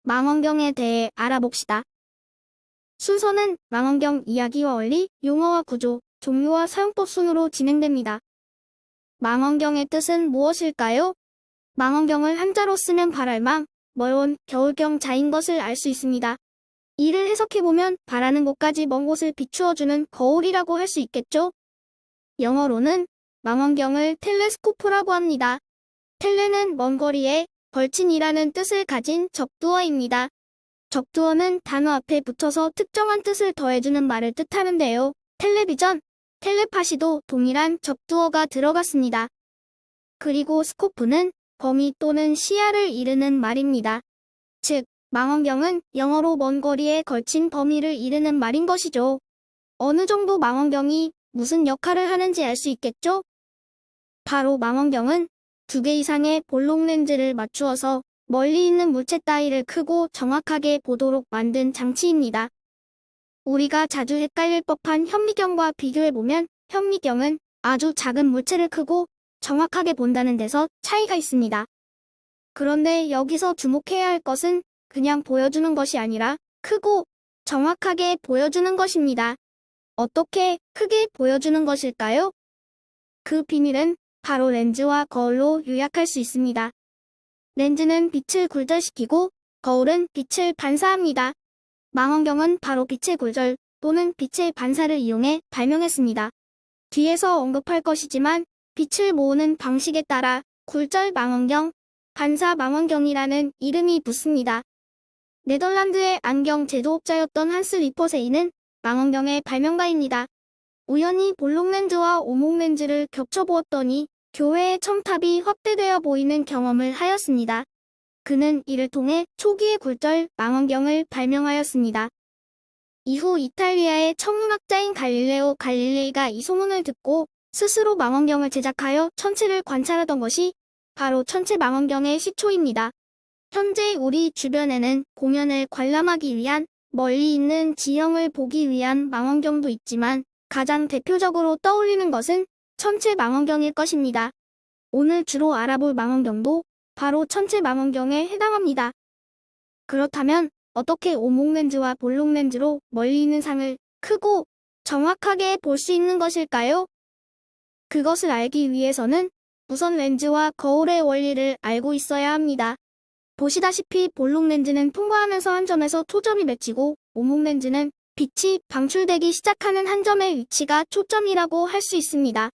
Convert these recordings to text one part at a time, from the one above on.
망원경에 대해 알아봅시다. 순서는 망원경 이야기와 원리, 용어와 구조, 종류와 사용법 순으로 진행됩니다. 망원경의 뜻은 무엇일까요? 망원경을 한자로 쓰면 발알망, 멀온, 겨울경 자인 것을 알 수 있습니다. 이를 해석해보면 바라는 곳까지 먼 곳을 비추어주는 거울이라고 할 수 있겠죠? 영어로는 망원경을 텔레스코프라고 합니다. 텔레는 먼 거리에, 걸친이라는 뜻을 가진 적두어입니다. 적두어는 단어 앞에 붙어서 특정한 뜻을 더해주는 말을 뜻하는데요. 텔레비전, 텔레파시도 동일한 적두어가 들어갔습니다. 그리고 스코프는 범위 또는 시야를 이르는 말입니다. 즉, 망원경은 영어로 먼 거리에 걸친 범위를 이르는 말인 것이죠. 어느 정도 망원경이 무슨 역할을 하는지 알 수 있겠죠? 바로 망원경은 2개 이상의 볼록 렌즈를 맞추어서 멀리 있는 물체 따위를 크고 정확하게 보도록 만든 장치입니다. 우리가 자주 헷갈릴 법한 현미경과 비교해보면 현미경은 아주 작은 물체를 크고 정확하게 본다는 데서 차이가 있습니다. 그런데 여기서 주목해야 할 것은 그냥 보여주는 것이 아니라 크고 정확하게 보여주는 것입니다. 어떻게 크게 보여주는 것일까요? 그 비밀은 바로 렌즈와 거울로 요약할 수 있습니다. 렌즈는 빛을 굴절시키고 거울은 빛을 반사합니다. 망원경은 바로 빛의 굴절 또는 빛의 반사를 이용해 발명했습니다. 뒤에서 언급할 것이지만 빛을 모으는 방식에 따라 굴절 망원경, 반사 망원경이라는 이름이 붙습니다. 네덜란드의 안경 제조업자였던 한스 리퍼세이는 망원경의 발명가입니다. 우연히 볼록 렌즈와 오목 렌즈를 겹쳐보았더니 교회의 첨탑이 확대되어 보이는 경험을 하였습니다. 그는 이를 통해 초기의 굴절 망원경을 발명하였습니다. 이후 이탈리아의 천문학자인 갈릴레오 갈릴레이가 이 소문을 듣고 스스로 망원경을 제작하여 천체를 관찰하던 것이 바로 천체 망원경의 시초입니다. 현재 우리 주변에는 공연을 관람하기 위한 멀리 있는 지형을 보기 위한 망원경도 있지만 가장 대표적으로 떠올리는 것은 천체 망원경일 것입니다. 오늘 주로 알아볼 망원경도 바로 천체 망원경에 해당합니다. 그렇다면 어떻게 오목 렌즈와 볼록 렌즈로 멀리 있는 상을 크고 정확하게 볼 수 있는 것일까요? 그것을 알기 위해서는 우선 렌즈와 거울의 원리를 알고 있어야 합니다. 보시다시피 볼록 렌즈는 통과하면서 한 점에서 초점이 맺히고 오목 렌즈는 빛이 방출되기 시작하는 한 점의 위치가 초점이라고 할 수 있습니다.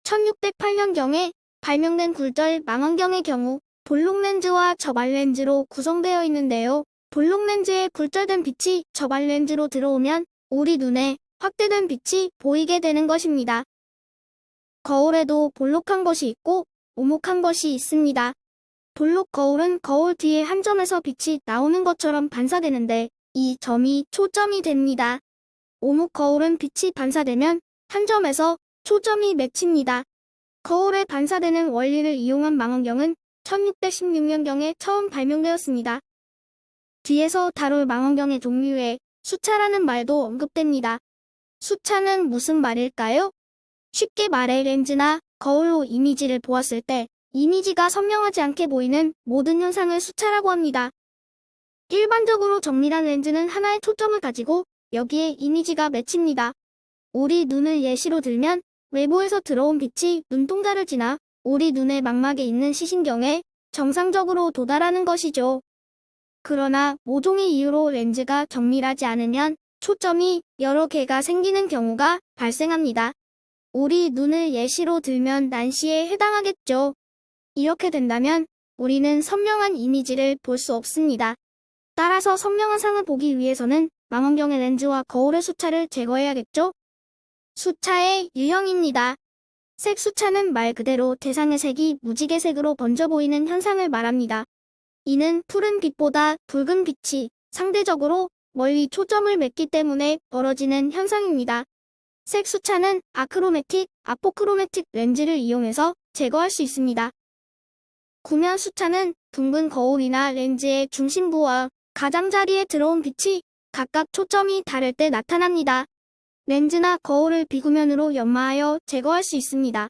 1608년경에 발명된 굴절 망원경의 경우 볼록 렌즈와 저발 렌즈로 구성되어 있는데요. 볼록 렌즈에 굴절된 빛이 저발 렌즈로 들어오면 우리 눈에 확대된 빛이 보이게 되는 것입니다. 거울에도 볼록한 것이 있고 오목한 것이 있습니다. 볼록 거울은 거울 뒤에 한 점에서 빛이 나오는 것처럼 반사되는데 이 점이 초점이 됩니다. 오목 거울은 빛이 반사되면 한 점에서 초점이 맺힙니다. 거울에 반사되는 원리를 이용한 망원경은 1616년경에 처음 발명되었습니다. 뒤에서 다룰 망원경의 종류에 수차라는 말도 언급됩니다. 수차는 무슨 말일까요? 쉽게 말해 렌즈나 거울로 이미지를 보았을 때 이미지가 선명하지 않게 보이는 모든 현상을 수차라고 합니다. 일반적으로 정밀한 렌즈는 하나의 초점을 가지고 여기에 이미지가 맺힙니다. 우리 눈을 예시로 들면 외부에서 들어온 빛이 눈동자를 지나 우리 눈의 망막에 있는 시신경에 정상적으로 도달하는 것이죠. 그러나 모종의 이유로 렌즈가 정밀하지 않으면 초점이 여러 개가 생기는 경우가 발생합니다. 우리 눈을 예시로 들면 난시에 해당하겠죠. 이렇게 된다면 우리는 선명한 이미지를 볼 수 없습니다. 따라서 선명한 상을 보기 위해서는 망원경의 렌즈와 거울의 수차를 제거해야겠죠? 수차의 유형입니다. 색 수차는 말 그대로 대상의 색이 무지개색으로 번져 보이는 현상을 말합니다. 이는 푸른 빛보다 붉은 빛이 상대적으로 멀리 초점을 맺기 때문에 벌어지는 현상입니다. 색 수차는 아크로매틱, 아포크로매틱 렌즈를 이용해서 제거할 수 있습니다. 구면 수차는 둥근 거울이나 렌즈의 중심부와 가장자리에 들어온 빛이 각각 초점이 다를 때 나타납니다. 렌즈나 거울을 비구면으로 연마하여 제거할 수 있습니다.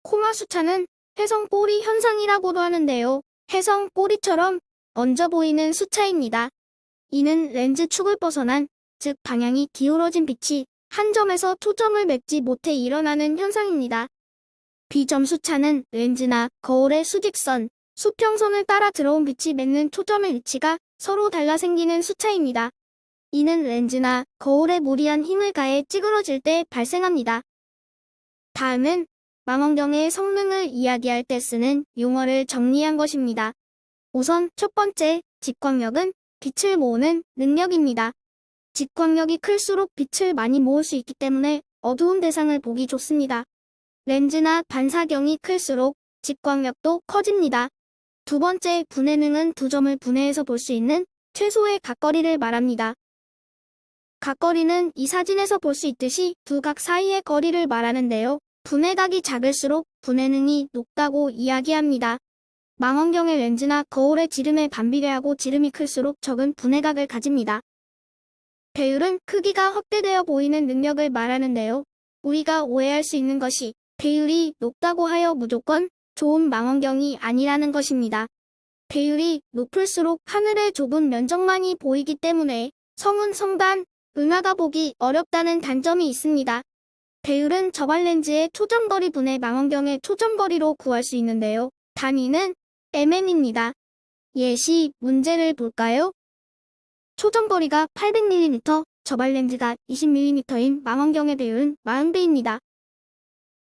코마 수차는 혜성 꼬리 현상이라고도 하는데요. 혜성 꼬리처럼 얹어 보이는 수차입니다. 이는 렌즈 축을 벗어난, 즉 방향이 기울어진 빛이 한 점에서 초점을 맺지 못해 일어나는 현상입니다. 비점수차는 렌즈나 거울의 수직선, 수평선을 따라 들어온 빛이 맺는 초점의 위치가 서로 달라 생기는 수차입니다. 이는 렌즈나 거울에 무리한 힘을 가해 찌그러질 때 발생합니다. 다음은 망원경의 성능을 이야기할 때 쓰는 용어를 정리한 것입니다. 우선 첫 번째, 직광력은 빛을 모으는 능력입니다. 직광력이 클수록 빛을 많이 모을 수 있기 때문에 어두운 대상을 보기 좋습니다. 렌즈나 반사경이 클수록 직광력도 커집니다. 두 번째, 분해능은 두 점을 분해해서 볼 수 있는 최소의 각거리를 말합니다. 각거리는 이 사진에서 볼 수 있듯이 두 각 사이의 거리를 말하는데요. 분해각이 작을수록 분해능이 높다고 이야기합니다. 망원경의 렌즈나 거울의 지름에 반비례하고 지름이 클수록 적은 분해각을 가집니다. 배율은 크기가 확대되어 보이는 능력을 말하는데요. 우리가 오해할 수 있는 것이 배율이 높다고 하여 무조건 좋은 망원경이 아니라는 것입니다. 배율이 높을수록 하늘의 좁은 면적만이 보이기 때문에 성운 성단, 은하가 보기 어렵다는 단점이 있습니다. 배율은 저발 렌즈의 초점거리 분의 망원경의 초점거리로 구할 수 있는데요. 단위는 mm입니다. 예시 문제를 볼까요? 초점거리가 800mm, 저발 렌즈가 20mm인 망원경의 배율은 40배입니다.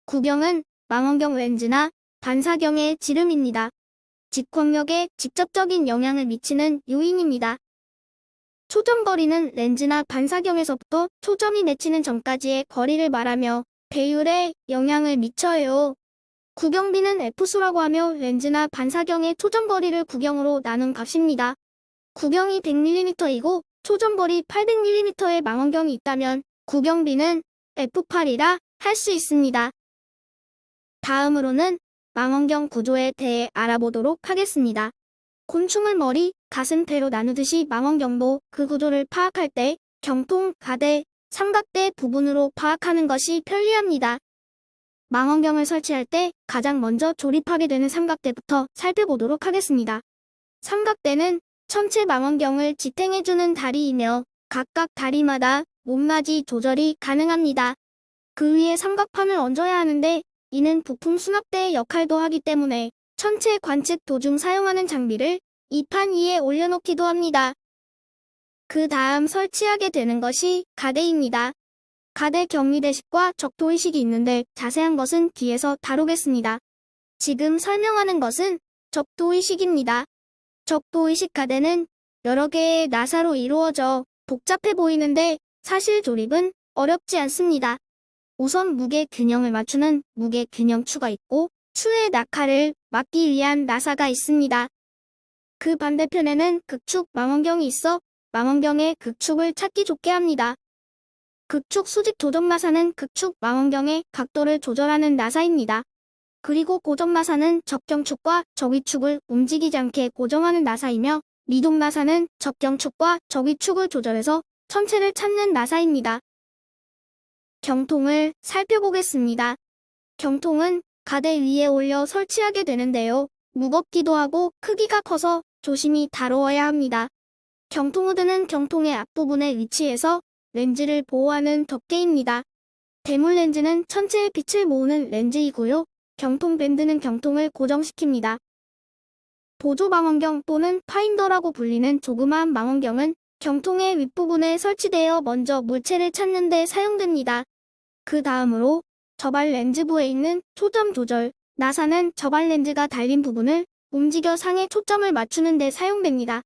구경은 망원경 렌즈나 반사경의 지름입니다. 직광력에 직접적인 영향을 미치는 요인입니다. 초점거리는 렌즈나 반사경에서부터 초점이 맺히는 점까지의 거리를 말하며 배율에 영향을 미쳐요. 구경비는 F수라고 하며 렌즈나 반사경의 초점거리를 구경으로 나눈 값입니다. 구경이 100mm이고 초점거리 800mm의 망원경이 있다면 구경비는 F8이라 할 수 있습니다. 다음으로는 망원경 구조에 대해 알아보도록 하겠습니다. 곤충을 머리, 가슴, 배로 나누듯이 망원경도 그 구조를 파악할 때 경통, 가대, 삼각대 부분으로 파악하는 것이 편리합니다. 망원경을 설치할 때 가장 먼저 조립하게 되는 삼각대부터 살펴보도록 하겠습니다. 삼각대는 전체 망원경을 지탱해주는 다리이며 각각 다리마다 높낮이 조절이 가능합니다. 그 위에 삼각판을 얹어야 하는데 이는 부품 수납대의 역할도 하기 때문에 천체 관측 도중 사용하는 장비를 이 판 위에 올려놓기도 합니다. 그 다음 설치하게 되는 것이 가대입니다. 가대 격리대식과 적도의식이 있는데 자세한 것은 뒤에서 다루겠습니다. 지금 설명하는 것은 적도의식입니다. 적도의식 가대는 여러 개의 나사로 이루어져 복잡해 보이는데 사실 조립은 어렵지 않습니다. 우선 무게 균형을 맞추는 무게 균형추가 있고 추의 낙하를 막기 위한 나사가 있습니다. 그 반대편에는 극축 망원경이 있어 망원경의 극축을 찾기 좋게 합니다. 극축 수직 조정 나사는 극축 망원경의 각도를 조절하는 나사입니다. 그리고 고정 나사는 적경축과 적위축을 움직이지 않게 고정하는 나사이며 미동 나사는 적경축과 적위축을 조절해서 천체를 찾는 나사입니다. 경통을 살펴보겠습니다. 경통은 가대 위에 올려 설치하게 되는데요. 무겁기도 하고 크기가 커서 조심히 다루어야 합니다. 경통후드는 경통의 앞부분에 위치해서 렌즈를 보호하는 덮개입니다. 대물 렌즈는 천체의 빛을 모으는 렌즈이고요. 경통 밴드는 경통을 고정시킵니다. 보조 망원경 또는 파인더라고 불리는 조그마한 망원경은 경통의 윗부분에 설치되어 먼저 물체를 찾는 데 사용됩니다. 그 다음으로 저발 렌즈부에 있는 초점 조절, 나사는 저발 렌즈가 달린 부분을 움직여 상에 초점을 맞추는 데 사용됩니다.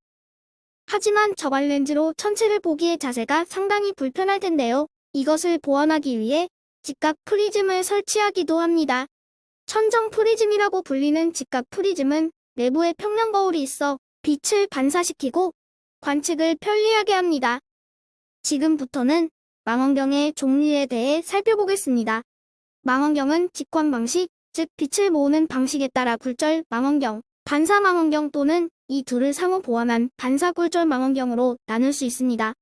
하지만 저발 렌즈로 천체를 보기의 자세가 상당히 불편할 텐데요. 이것을 보완하기 위해 직각 프리즘을 설치하기도 합니다. 천정 프리즘이라고 불리는 직각 프리즘은 내부에 평면 거울이 있어 빛을 반사시키고 관측을 편리하게 합니다. 지금부터는 망원경의 종류에 대해 살펴보겠습니다. 망원경은 직광 방식, 즉 빛을 모으는 방식에 따라 굴절 망원경, 반사 망원경 또는 이 둘을 상호 보완한 반사 굴절 망원경으로 나눌 수 있습니다.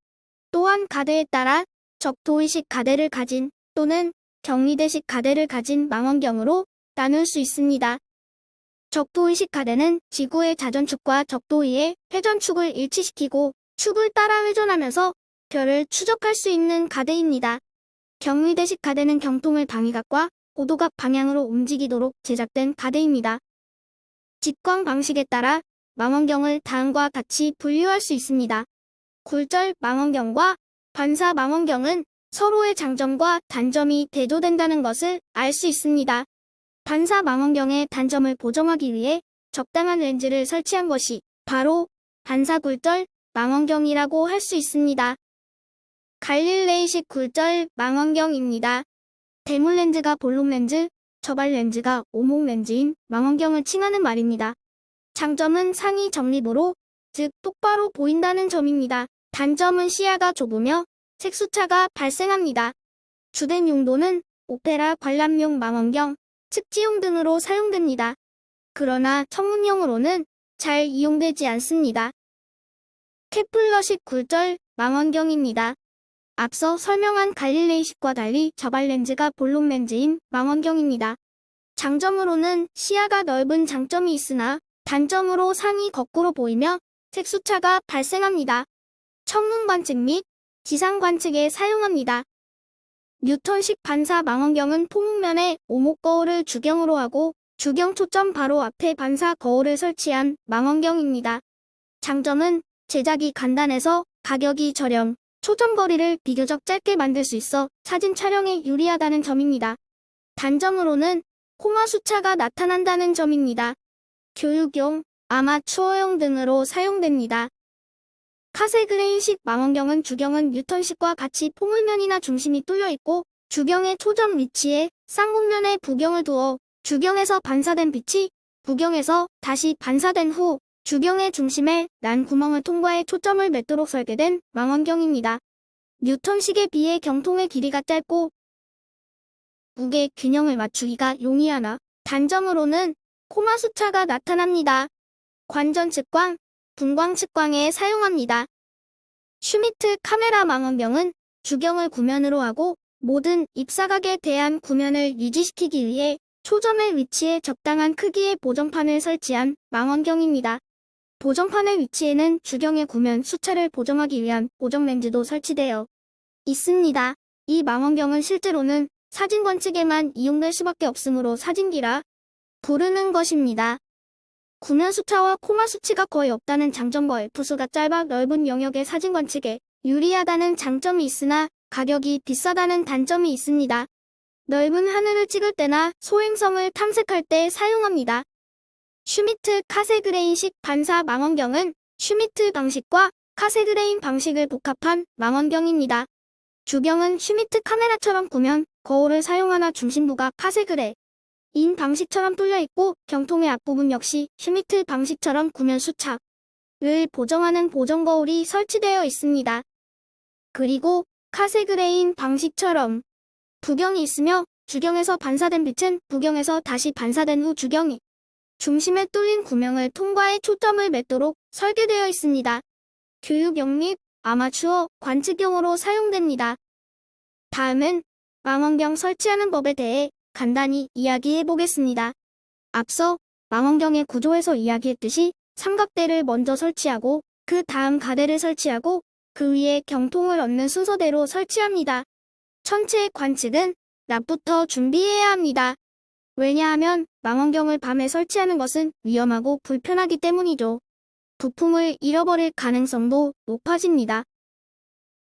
또한 가대에 따라 적도의식 가대를 가진 또는 격리대식 가대를 가진 망원경으로 나눌 수 있습니다. 적도의식 가대는 지구의 자전축과 적도위의 회전축을 일치시키고 축을 따라 회전하면서 별을 추적할 수 있는 가대입니다. 경위대식 가대는 경통을 방위각과 고도각 방향으로 움직이도록 제작된 가대입니다. 직광 방식에 따라 망원경을 다음과 같이 분류할 수 있습니다. 굴절 망원경과 반사 망원경은 서로의 장점과 단점이 대조된다는 것을 알 수 있습니다. 반사 망원경의 단점을 보정하기 위해 적당한 렌즈를 설치한 것이 바로 반사 굴절 망원경이라고 할 수 있습니다. 갈릴레이식 굴절 망원경입니다. 대물 렌즈가 볼록 렌즈, 저발 렌즈가 오목 렌즈인 망원경을 칭하는 말입니다. 장점은 상위 정립으로, 즉 똑바로 보인다는 점입니다. 단점은 시야가 좁으며 색수차가 발생합니다. 주된 용도는 오페라 관람용 망원경, 측지용 등으로 사용됩니다. 그러나 전문용으로는 잘 이용되지 않습니다. 케플러식 굴절 망원경입니다. 앞서 설명한 갈릴레이식과 달리 저발 렌즈가 볼록 렌즈인 망원경입니다. 장점으로는 시야가 넓은 장점이 있으나 단점으로 상이 거꾸로 보이며 색수차가 발생합니다. 천문 관측 및 지상 관측에 사용합니다. 뉴턴식 반사 망원경은 포문면에 오목 거울을 주경으로 하고 주경 초점 바로 앞에 반사 거울을 설치한 망원경입니다. 장점은 제작이 간단해서 가격이 저렴, 초점 거리를 비교적 짧게 만들 수 있어 사진 촬영에 유리하다는 점입니다. 단점으로는 코마 수차가 나타난다는 점입니다. 교육용, 아마추어용 등으로 사용됩니다. 카세그레인식 망원경은 주경은 뉴턴식과 같이 포물면이나 중심이 뚫려 있고 주경의 초점 위치에 쌍문면에 부경을 두어 주경에서 반사된 빛이 부경에서 다시 반사된 후 주경의 중심에 난 구멍을 통과해 초점을 맺도록 설계된 망원경입니다. 뉴턴식에 비해 경통의 길이가 짧고 무게 균형을 맞추기가 용이하나 단점으로는 코마 수차가 나타납니다. 관전 측광, 분광 측광에 사용합니다. 슈미트 카메라 망원경은 주경을 구면으로 하고 모든 입사각에 대한 구면을 유지시키기 위해 초점의 위치에 적당한 크기의 보정판을 설치한 망원경입니다. 보정판의 위치에는 주경의 구면 수차를 보정하기 위한 보정 렌즈도 설치되어 있습니다. 이 망원경은 실제로는 사진 관측에만 이용될 수밖에 없으므로 사진기라 부르는 것입니다. 구면 수차와 코마 수치가 거의 없다는 장점과 F수가 짧아 넓은 영역의 사진 관측에 유리하다는 장점이 있으나 가격이 비싸다는 단점이 있습니다. 넓은 하늘을 찍을 때나 소행성을 탐색할 때 사용합니다. 슈미트 카세그레인식 반사 망원경은 슈미트 방식과 카세그레인 방식을 복합한 망원경입니다. 주경은 슈미트 카메라처럼 구면 거울을 사용하나 중심부가 카세그레 인 방식처럼 뚫려 있고 경통의 앞부분 역시 슈미트 방식처럼 구면 수착을 보정하는 보정 거울이 설치되어 있습니다. 그리고 카세그레인 방식처럼 부경이 있으며 주경에서 반사된 빛은 부경에서 다시 반사된 후 주경이 중심에 뚫린 구멍을 통과해 초점을 맺도록 설계되어 있습니다. 교육용 및 아마추어 관측용으로 사용됩니다. 다음은 망원경 설치하는 법에 대해 간단히 이야기해 보겠습니다. 앞서 망원경의 구조에서 이야기했듯이 삼각대를 먼저 설치하고 그 다음 가대를 설치하고 그 위에 경통을 얻는 순서대로 설치합니다. 천체 관측은 낮부터 준비해야 합니다. 왜냐하면 망원경을 밤에 설치하는 것은 위험하고 불편하기 때문이죠. 부품을 잃어버릴 가능성도 높아집니다.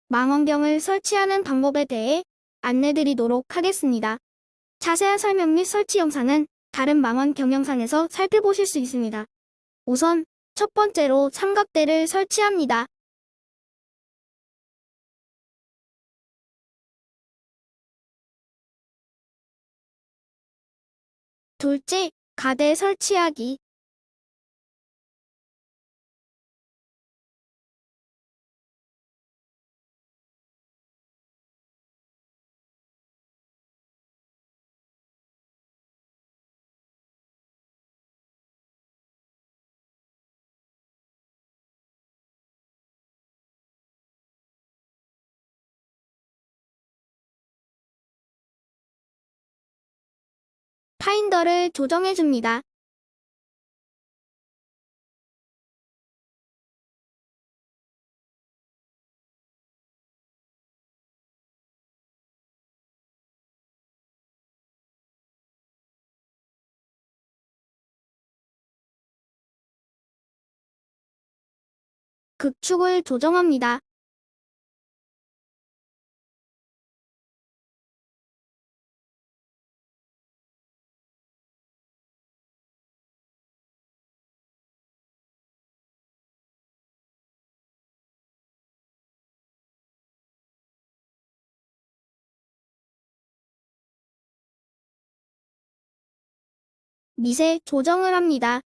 망원경을 설치하는 방법에 대해 안내드리도록 하겠습니다. 자세한 설명 및 설치 영상은 다른 망원경 영상에서 살펴보실 수 있습니다. 우선 첫 번째로 삼각대를 설치합니다. 둘째, 가대 설치하기. 파인더를 조정해줍니다. 극축을 조정합니다. 미세 조정을 합니다.